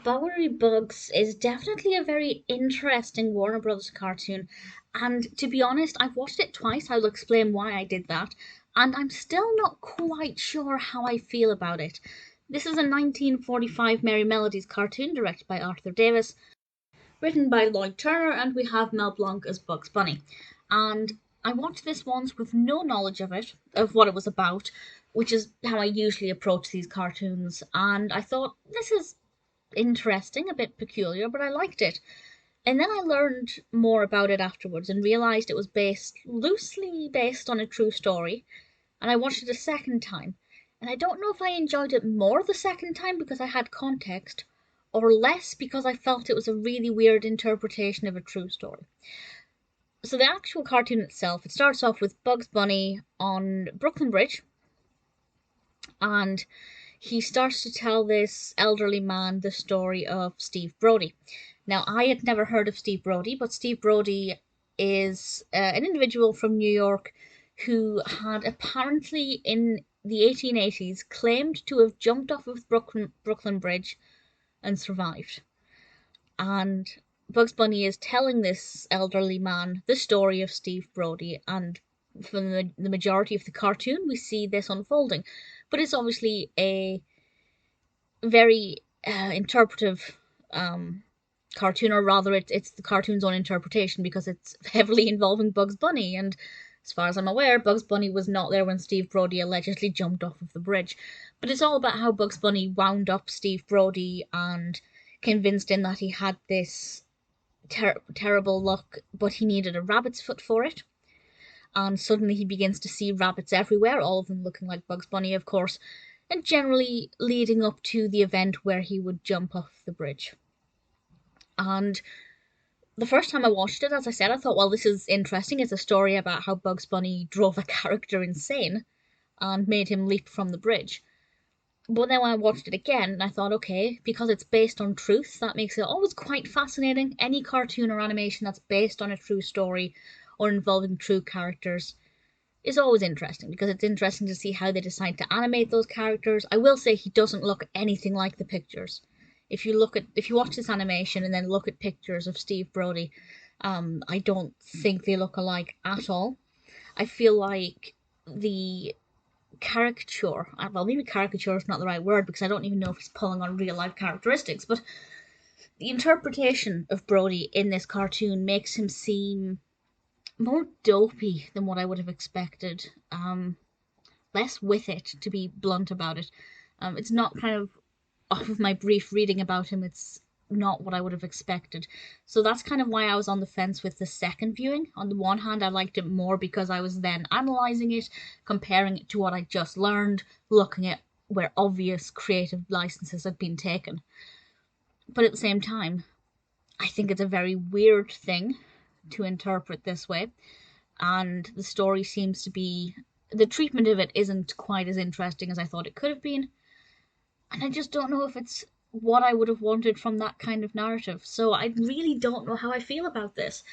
Bowery Bugs is definitely a very interesting Warner Brothers cartoon, and to be honest, I've watched it twice. I'll explain why I did that, and I'm still not quite sure how I feel about it. This is a 1945 Merrie Melodies cartoon directed by Arthur Davis, written by Lloyd Turner, and we have Mel Blanc as Bugs Bunny. And I watched this once with no knowledge of it, of what it was about, which is how I usually approach these cartoons, and I thought, this is interesting, a bit peculiar, but I liked it. And then I learned more about it afterwards and realized it was loosely based on a true story. And I watched it a second time. And I don't know if I enjoyed it more the second time because I had context, or less because I felt it was a really weird interpretation of a true story. So the actual cartoon itself, it starts off with Bugs Bunny on Brooklyn Bridge, and he starts to tell this elderly man the story of Steve Brody. Now, I had never heard of Steve Brody, but Steve Brody is an individual from New York who had apparently in the 1880s claimed to have jumped off of Brooklyn Bridge and survived. And Bugs Bunny is telling this elderly man the story of Steve Brody, and for the majority of the cartoon, we see this unfolding. But it's obviously a very interpretive cartoon, or rather, it's the cartoon's own interpretation because it's heavily involving Bugs Bunny. And as far as I'm aware, Bugs Bunny was not there when Steve Brody allegedly jumped off of the bridge. But it's all about how Bugs Bunny wound up Steve Brody and convinced him that he had this terrible luck, but he needed a rabbit's foot for it. And suddenly he begins to see rabbits everywhere, all of them looking like Bugs Bunny, of course, and generally leading up to the event where he would jump off the bridge. And the first time I watched it, as I said, I thought, well, this is interesting. It's a story about how Bugs Bunny drove a character insane and made him leap from the bridge. But then when I watched it again, I thought, okay, because it's based on truth, that makes it always quite fascinating. Any cartoon or animation that's based on a true story or involving true characters is always interesting because it's interesting to see how they decide to animate those characters. I will say he doesn't look anything like the pictures. If you watch this animation and then look at pictures of Steve Brody, I don't think they look alike at all. I feel like the caricature, well, maybe caricature is not the right word because I don't even know if he's pulling on real life characteristics, but the interpretation of Brody in this cartoon makes him seem more dopey than what I would have expected. Less with it, to be blunt about it. It's not kind of off of my brief reading about him, it's not what I would have expected. So that's kind of why I was on the fence with the second viewing. On the one hand, I liked it more because I was then analysing it, comparing it to what I just learned, looking at where obvious creative licenses had been taken. But at the same time, I think it's a very weird thing to interpret this way, and the story seems to be. The treatment of it isn't quite as interesting as I thought it could have been, and I just don't know if it's what I would have wanted from that kind of narrative. So I really don't know how I feel about this.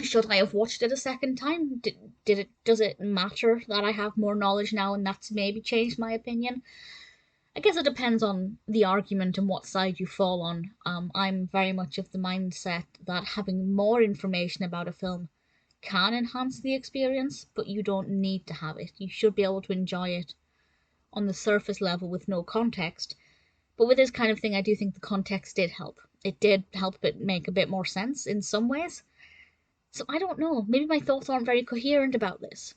Should I have watched it a second time? Does it matter that I have more knowledge now and that's maybe changed my opinion? I guess it depends on the argument and what side you fall on. I'm very much of the mindset that having more information about a film can enhance the experience, but you don't need to have it. You should be able to enjoy it on the surface level with no context. But with this kind of thing, I do think the context did help. It did help it make a bit more sense in some ways. So I don't know. Maybe my thoughts aren't very coherent about this.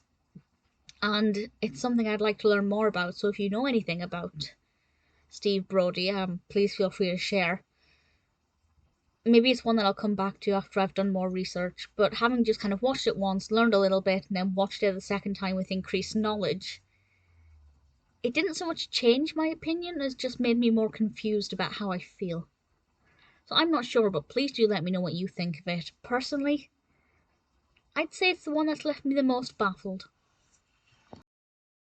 And it's something I'd like to learn more about. So if you know anything about Steve Brody, please feel free to share. Maybe it's one that I'll come back to after I've done more research, but having just kind of watched it once, learned a little bit, and then watched it the second time with increased knowledge, it didn't so much change my opinion as just made me more confused about how I feel. So I'm not sure, but please do let me know what you think of it. Personally, I'd say it's the one that's left me the most baffled.